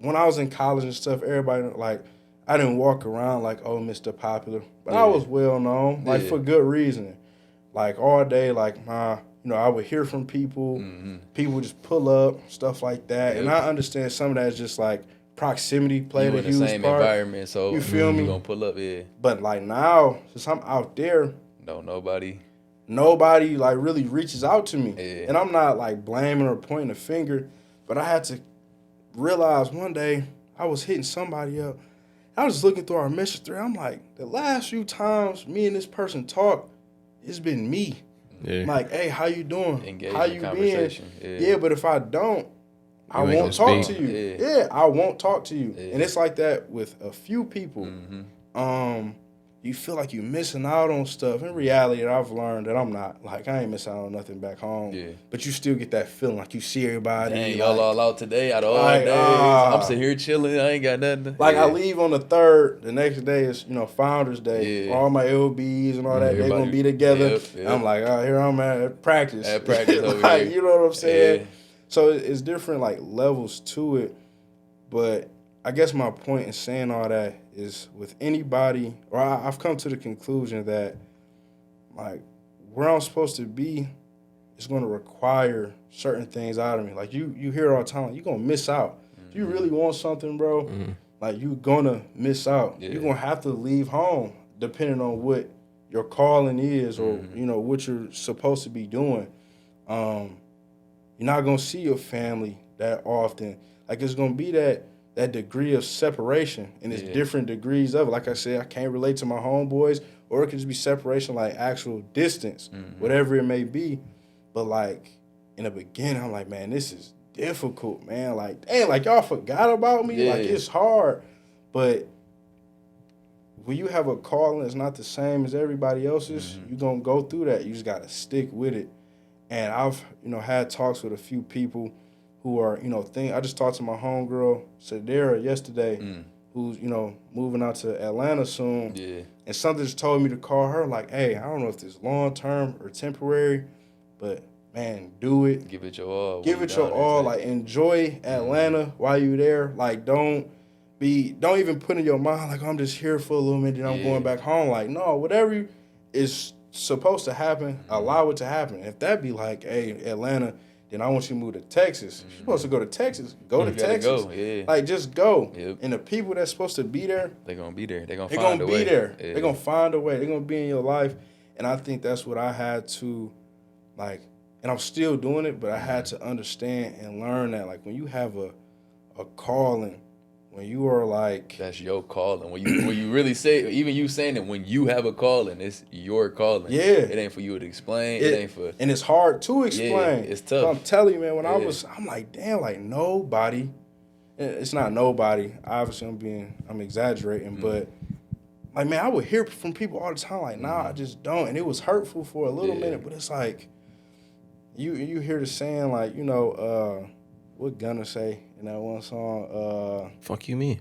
when I was in college and stuff, everybody, like, I didn't walk around like, oh, Mr. Popular, but I was well known, like, for good reason. Like, all day, like, you know, I would hear from people. People would just pull up, stuff like that. And I understand some of that is just, like, proximity played a huge part. You in the same environment, so you feel me? You gonna pull up, But, like, now, since I'm out there. Nobody, like, really reaches out to me. Yeah. And I'm not, like, blaming or pointing a finger. But I had to realize one day I was hitting somebody up. I was just looking through our message thread. I'm like, the last few times me and this person talked, it's been me. Yeah. Like, hey, how you doing? Engaging how you been? Yeah, but if I don't, I won't talk to you. Yeah, I won't talk to you. Yeah. And it's like that with a few people. You feel like you're missing out on stuff. In reality, I've learned that I'm not. Like, I ain't missing out on nothing back home. Yeah. But you still get that feeling like you see everybody. Dang, y'all all out today, out of all days. I'm sitting here chilling. I ain't got nothing. Like, I leave on the 3rd. The next day is, you know, Founders Day. Yeah. All my LBs and all that, they're going to be together. Yep. I'm like, oh, here I'm at practice. At practice over like, here. You know what I'm saying? Yeah. So it's different, like, levels to it. But I guess my point in saying all that is with anybody, or I've come to the conclusion that, like, where I'm supposed to be is going to require certain things out of me. Like, you hear it all the time, like, you're going to miss out. If you really want something, bro, like, you're going to miss out. Yeah. You're going to have to leave home depending on what your calling is or, you know, what you're supposed to be doing. You're not going to see your family that often. Like, it's going to be that degree of separation, and it's different degrees of it. Like I said, I can't relate to my homeboys, or it could just be separation, like actual distance, whatever it may be. But, like, in the beginning, I'm like, man, this is difficult, man. Like, dang, like, y'all forgot about me? Like, it's hard. But when you have a calling that's not the same as everybody else's, you're going to go through that. You just got to stick with it. And I've, you know, had talks with a few people who are, you know, I just talked to my homegirl, Sadara, yesterday, who's, you know, moving out to Atlanta soon. Yeah. And something just told me to call her, like, hey, I don't know if this is long-term or temporary, but, man, do it. Give it your all. Give it your all. Like, enjoy Atlanta while you're there. Like, don't even put in your mind, like, I'm just here for a little minute and I'm going back home. Like, no, whatever is supposed to happen, allow it to happen. If that be like, hey, Atlanta, then I want you to move to Texas. You're supposed to go to Texas. Go to Texas. Go. Like, just go. Yep. And the people that's supposed to be there, they're going to be there. They're going to find a way. They're going to be there. Yeah. They're going to find a way. They're going to be in your life. And I think that's what I had to, like, and I'm still doing it, but I had to understand and learn that, like, when you have a calling, when you are like, that's your calling. When you really say, even you saying it, when you have a calling, it's your calling. Yeah, it ain't for you to explain. It ain't for, and it's hard to explain. Yeah, it's tough. So I'm telling you, man. When I'm like, damn, like nobody. It's not nobody. Obviously, I'm exaggerating, but like, man, I would hear from people all the time, like, nah, I just don't. And it was hurtful for a little minute, but it's like, you hear the saying, like, you know, what Gunna say in that one song? Fuck you, me.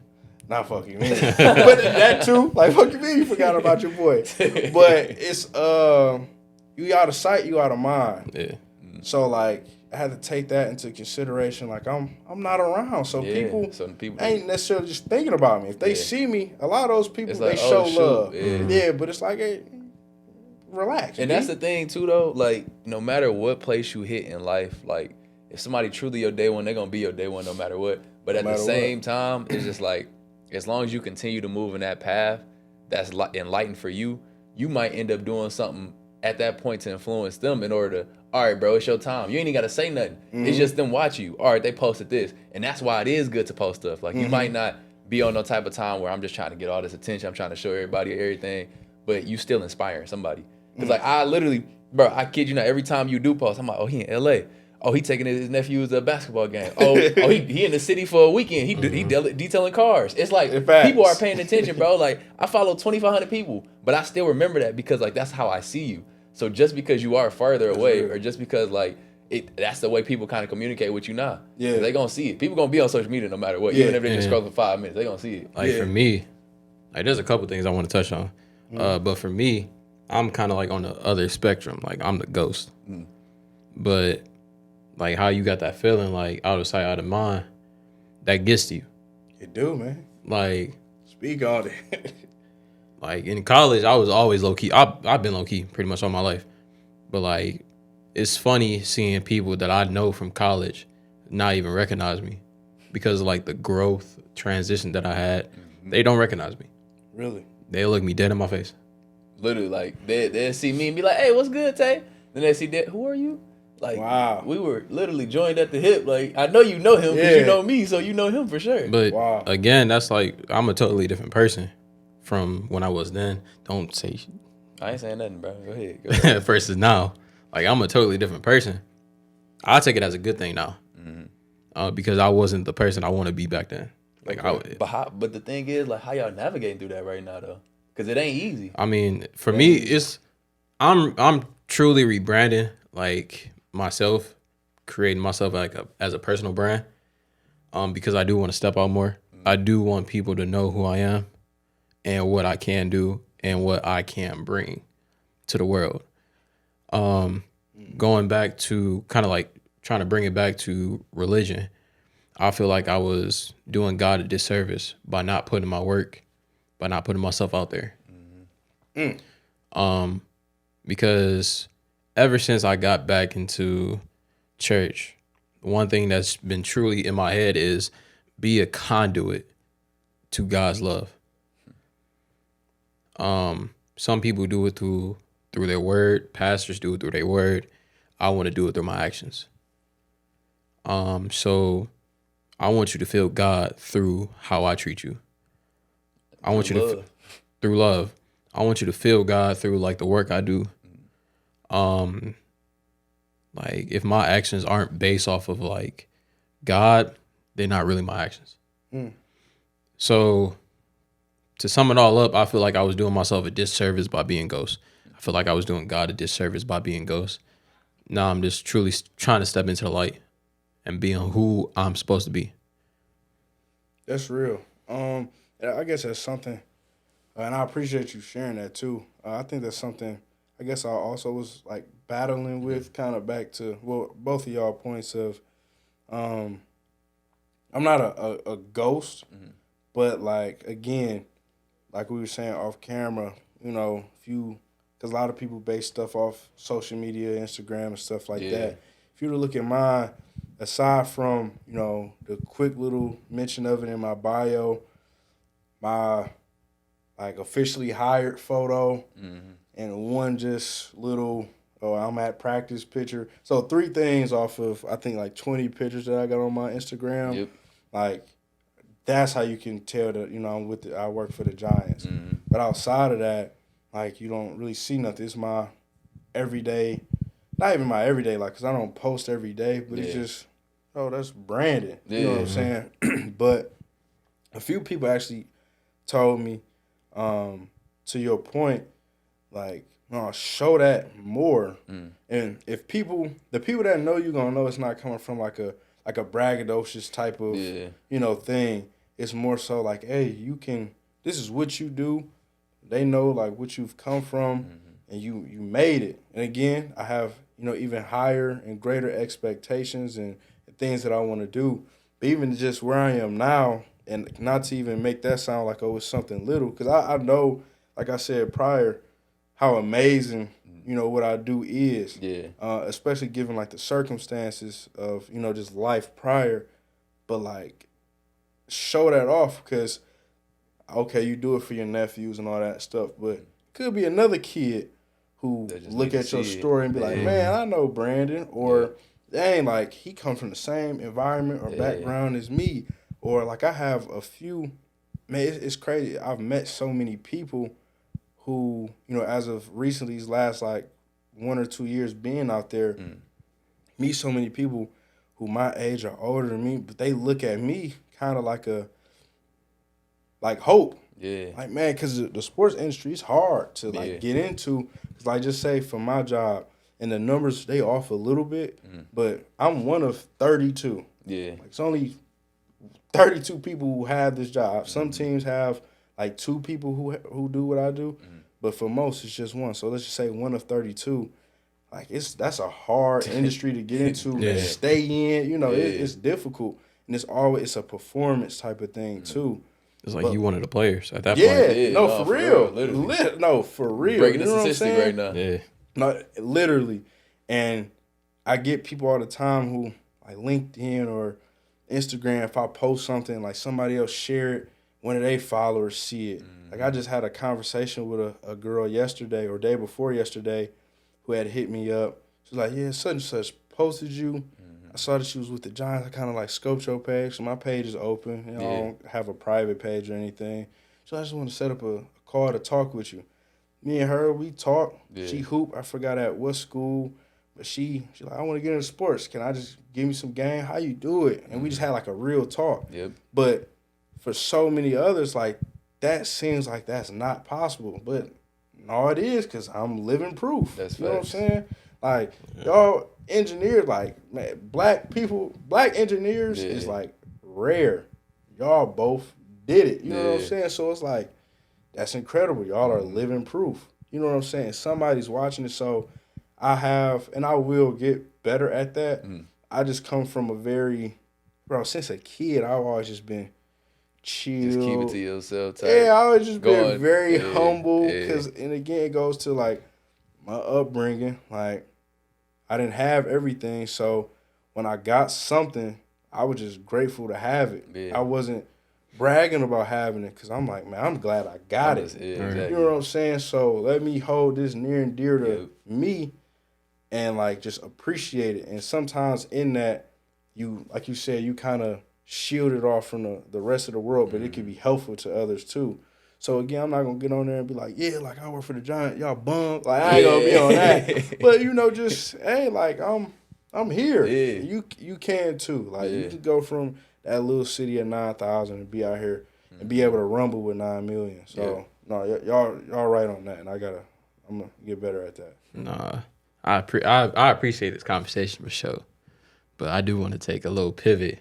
Not fuck you, man. But that too, like, fuck you, man, you forgot about your boy. But it's, you out of sight, you out of mind. Yeah. So, like, I had to take that into consideration. Like, I'm not around, so people ain't necessarily just thinking about me. If they see me, a lot of those people, like, they show love. Yeah, but it's like, hey, relax. And that's the thing too, though. Like, no matter what place you hit in life, like, if somebody truly your day one, they're gonna be your day one no matter what. But at the same time, it's just like, as long as you continue to move in that path that's enlightened for you, you might end up doing something at that point to influence them in order to, all right, bro, it's your time. You ain't even got to say nothing. It's just them watch you. All right, they posted this. And that's why it is good to post stuff. Like, you might not be on no type of time where I'm just trying to get all this attention. I'm trying to show everybody everything. But you still inspiring somebody. Because, like, I literally, bro, I kid you not, every time you do post, I'm like, oh, he in L.A. Oh, he taking his nephew's basketball game. Oh, he in the city for a weekend. He detailing cars. It's like, people are paying attention, bro. Like, I follow 2,500 people, but I still remember that because, like, that's how I see you. So just because you are farther away, or just because, like, that's the way people kind of communicate with you now. Yeah, they gonna see it. People gonna be on social media no matter what. Even if they just scroll for 5 minutes, they gonna see it. Like, for me, like, there's a couple things I want to touch on. But for me, I'm kind of like on the other spectrum. Like, I'm the ghost. But like, how you got that feeling, like, out of sight, out of mind, that gets to you. It do, man. Like, speak on it. Like, in college, I was always low-key. I've been low-key pretty much all my life. But, like, it's funny seeing people that I know from college not even recognize me because of, like, the growth transition that I had. They don't recognize me. Really? They look me dead in my face. Literally, like, they'll see me and be like, hey, what's good, Tay? Then they see that, who are you? Like, wow. We were literally joined at the hip. Like, I know you know him because you know me, so you know him for sure. But, again, that's like, I'm a totally different person from when I was then. Don't say shit. I ain't saying nothing, bro. Go ahead. Versus now. Like, I'm a totally different person. I take it as a good thing now. Because I wasn't the person I want to be back then. Like, but the thing is, like, how y'all navigating through that right now, though? Because it ain't easy. I mean, for me, it's I'm truly rebranding, like, myself, creating myself like as a personal brand. Because I do want to step out more. I do want people to know who I am and what I can do and what I can bring to the world. Going back to kind of like trying to bring it back to religion, I feel like I was doing God a disservice by not putting my work, by not putting myself out there. Because ever since I got back into church, one thing that's been truly in my head is be a conduit to God's love. Some people do it through their word. Pastors do it through their word. I want to do it through my actions. So I want you to feel God through how I treat you. I want you to through love. I want you to feel God through like the work I do. Like if my actions aren't based off of like God, they're not really my actions. So to sum it all up, I feel like I was doing myself a disservice by being Ghost. I feel like I was doing God a disservice by being Ghost. Now I'm just truly trying to step into the light and being who I'm supposed to be. That's real. I guess that's something, and I appreciate you sharing that too. I think that's something I guess I also was like battling with, kind of back to both of y'all points of, I'm not a ghost, but like again, like we were saying off camera, you know, because a lot of people base stuff off social media, Instagram and stuff like that. If you were to look at mine, aside from, you know, the quick little mention of it in my bio, my like officially hired photo, and one just little, I'm at practice picture. So 3 things off of, I think, like 20 pictures that I got on my Instagram. Like, that's how you can tell that, you know, I work for the Giants. But outside of that, like, you don't really see nothing. It's my everyday, not even my everyday, like, because I don't post every day, but it's just, that's Brandon. You know what I'm saying? But a few people actually told me, to your point, like, no, show that more. And if the people that know you gonna know it's not coming from like a braggadocious type of thing. It's more so like, hey, this is what you do. They know like what you've come from, and you made it. And again, I have even higher and greater expectations and things that I want to do. But even just where I am now, and not to even make that sound like it's something little, because I know, like I said prior, how amazing what I do is. Especially given like the circumstances of just life prior, but like show that off because okay, you do it for your nephews and all that stuff, but could be another kid who look at your story and be like, man, I know Brandon, or dang, like he comes from the same environment or background as me, or like I have a few, man, it's crazy. I've met so many people who, as of recently, these last like 1 or 2 years being out there, meet so many people who my age are older than me, but they look at me kind of like hope. Like, man, because the sports industry is hard to get into. Because like just say for my job, and the numbers, they off a little bit, but I'm one of 32. Like it's only 32 people who have this job. Some teams have like 2 people who do what I do, but for most it's just one. So let's just say one of 32. Like that's a hard industry to get into, and stay in. It's difficult, and it's a performance type of thing too. It's like you one of the players at that point. For real. No, for real. Breaking the statistic right now. No, literally. And I get people all the time who like LinkedIn or Instagram, if I post something, like somebody else share it, one of their followers see it. Like I just had a conversation with a girl yesterday or day before yesterday who had hit me up. She's like, yeah, such and such posted you. I saw that she was with the Giants. I kind of like scoped your page. So my page is open. I don't have a private page or anything. So I just want to set up a call to talk with you. Me and her, we talk. She hoop. I forgot at what school. But she like, I want to get into sports. Can I just give me some game? How you do it? And we just had like a real talk. But for so many others, like that seems like that's not possible. But no, it is because I'm living proof. That's you know what I'm saying? Like y'all engineers, like man, black engineers is like rare. Y'all both did it. You know what I'm saying? So it's like that's incredible. Y'all are living proof. You know what I'm saying? Somebody's watching it. So I have, and I will get better at that. I just come from since a kid, I've always just been chill. Just keep it to yourself. Type. Yeah, I always just been very humble. And again, it goes to like my upbringing. Like I didn't have everything, so when I got something, I was just grateful to have it. I wasn't bragging about having it because I'm like, man, I'm glad I got it. Exactly. You know what I'm saying? So let me hold this near and dear to me and like just appreciate it. And sometimes in that, you, like you said, you kind of shield it off from the rest of the world, but it can be helpful to others too. So again, I'm not gonna get on there and be like, yeah, like I work for the Giants, y'all bum. Like I ain't gonna be on that. But just hey, like I'm here. You can too. Like you can go from that little city of 9,000 and be out here and be able to rumble with 9 million. So no, y'all right on that, and I'm gonna get better at that. Nah, I appreciate this conversation for sure, but I do want to take a little pivot.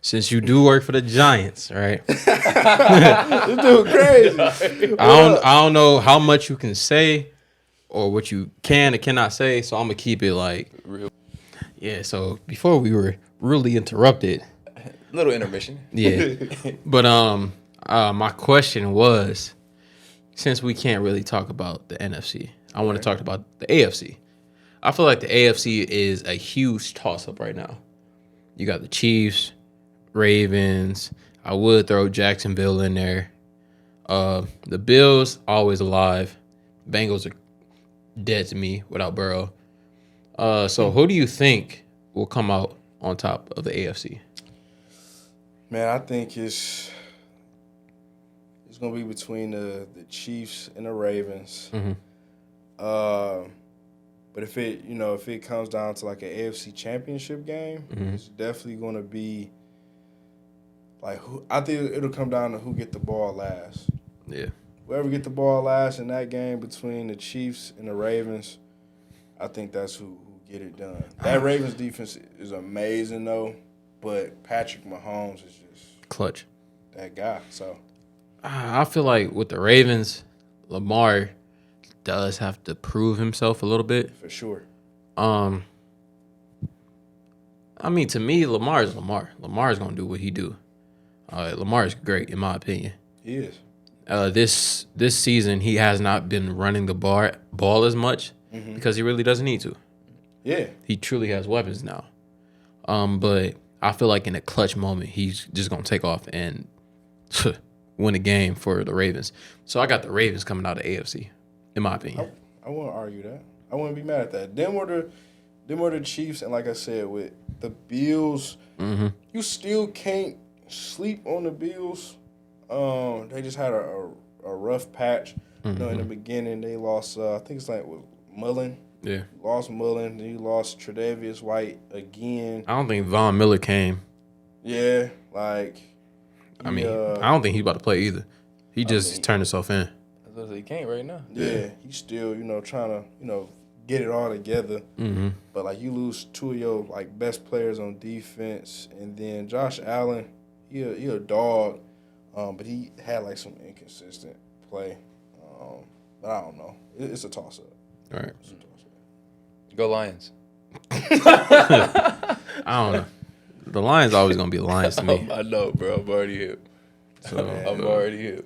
Since you do work for the Giants, right? This dude crazy. I don't know how much you can say or what you can and cannot say, so I'm gonna keep it like real. Yeah. So before we were really interrupted, little intermission. Yeah. But my question was, since we can't really talk about the NFC, I want to talk about the AFC. I feel like the AFC is a huge toss-up right now. You got the Chiefs, Ravens. I would throw Jacksonville in there. The Bills, always alive. Bengals are dead to me without Burrow. So who do you think will come out on top of the AFC? Man, I think it's going to be between the Chiefs and the Ravens. But if it comes down to like an AFC Championship game, it's definitely going to be like I think it'll come down to who get the ball last. Yeah. Whoever get the ball last in that game between the Chiefs and the Ravens, I think that's who get it done. That Ravens defense is amazing though, but Patrick Mahomes is just Clutch. that guy. So I feel like with the Ravens, Lamar does have to prove himself a little bit. for sure. I mean, to me, Lamar is Lamar. Lamar is gonna do what he do. Lamar is great in my opinion. He is. This season, he has not been running the ball as much because he really doesn't need to. Yeah. He truly has weapons now. But I feel like in a clutch moment, he's just gonna take off and win a game for the Ravens. So I got the Ravens coming out of AFC, in my opinion. I wouldn't argue that. I wouldn't be mad at that. Them were the Chiefs, and like I said, with the Bills, you still can't sleep on the Bills. They just had a rough patch. You know, in the beginning, they lost. I think it's like with Mullen. Yeah. Lost Mullen. Then you lost Tre'Davious White again. I don't think Von Miller came. Yeah, like. I mean, I don't think he's about to play either. He just turned himself in. He can't right now. Yeah, he's still, trying to, get it all together. But, like, you lose two of your, like, best players on defense. And then Josh Allen, he a dog, but he had, like, some inconsistent play. But I don't know. It's a toss-up. All right. It's a toss-up. Go Lions. I don't know. The Lions always going to be the Lions to me. I know, bro. I'm already hip. So, I'm already hip.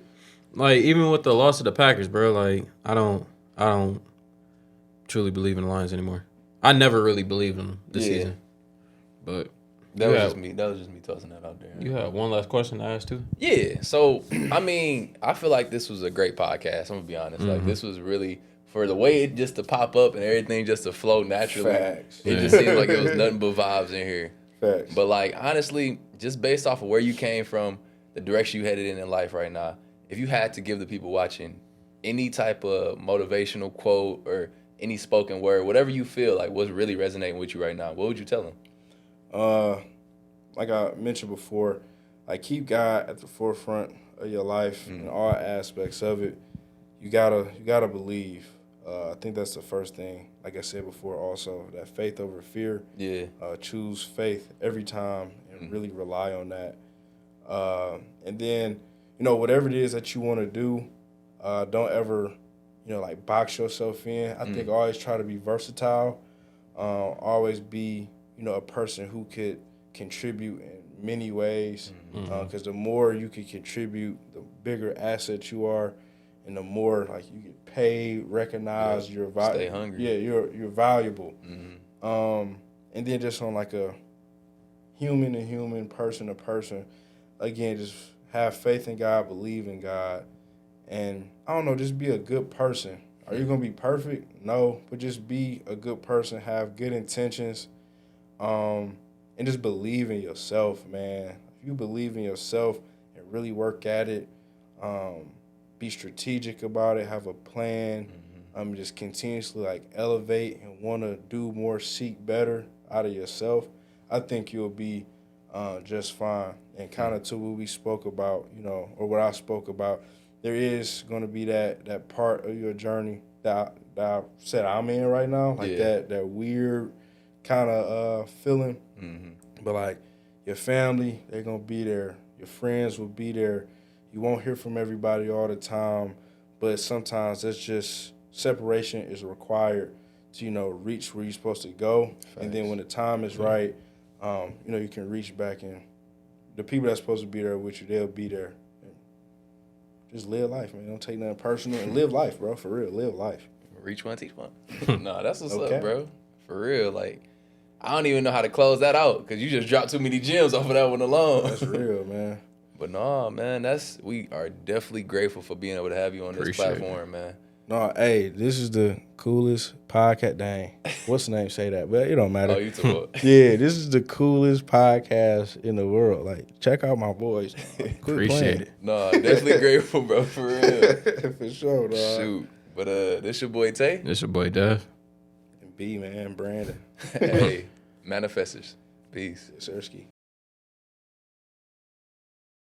Like, even with the loss of the Packers, bro, like, I don't truly believe in the Lions anymore. I never really believed in them this season. But that was just me tossing that out there. You have one last question to ask too? Yeah. So, I mean, I feel like this was a great podcast. I'm going to be honest. Like, this was really, for the way it just to pop up and everything just to flow naturally. Facts. It just seemed like it was nothing but vibes in here. Facts. But, like, honestly, just based off of where you came from, the direction you headed in life right now, if you had to give the people watching any type of motivational quote or any spoken word, whatever you feel like what's really resonating with you right now, what would you tell them? Like I mentioned before, like keep God at the forefront of your life in all aspects of it. You gotta believe. I think that's the first thing. Like I said before, also that faith over fear. Yeah. Choose faith every time and really rely on that. And then, whatever it is that you want to do, don't ever, like box yourself in. I think always try to be versatile. Always be, a person who could contribute in many ways. Because the more you can contribute, the bigger asset you are, and the more like you get paid, recognized. You're Stay hungry. Yeah, you're valuable. And then just on like a human to human, person to person, again, just have faith in God, believe in God, and I don't know, just be a good person. Are you gonna be perfect? No, but just be a good person, have good intentions, and just believe in yourself, man. If you believe in yourself and really work at it, be strategic about it, have a plan, just continuously like elevate and want to do more, seek better out of yourself, I think you'll be just fine. And kind of to what we spoke about, or what I spoke about, there is going to be that part of your journey that I said I'm in right now, like that weird kind of feeling. But like your family, they're going to be there. Your friends will be there. You won't hear from everybody all the time, but sometimes that's just separation is required to, reach where you're supposed to go. Thanks. And then when the time is right, you can reach back, and the people that's supposed to be there with you, they'll be there. And just live life, man. Don't take nothing personal and live life, bro. For real, live life. Reach one, teach one. No, that's what's up, bro. For real. Like, I don't even know how to close that out because you just dropped too many gems off of that one alone. That's real, man. But no, man, we are definitely grateful for being able to have you on this platform, man. No, hey, this is the coolest podcast. Dang, what's the name? Say that, but it don't matter. Oh, you talk. Yeah, this is the coolest podcast in the world. Like, check out my boys. Appreciate it. No, definitely grateful, bro. For real. For sure, dog. Shoot, but this your boy Tay. This your boy Dev. And B, man, Brandon. Hey, Manifestors. Peace. Sirski.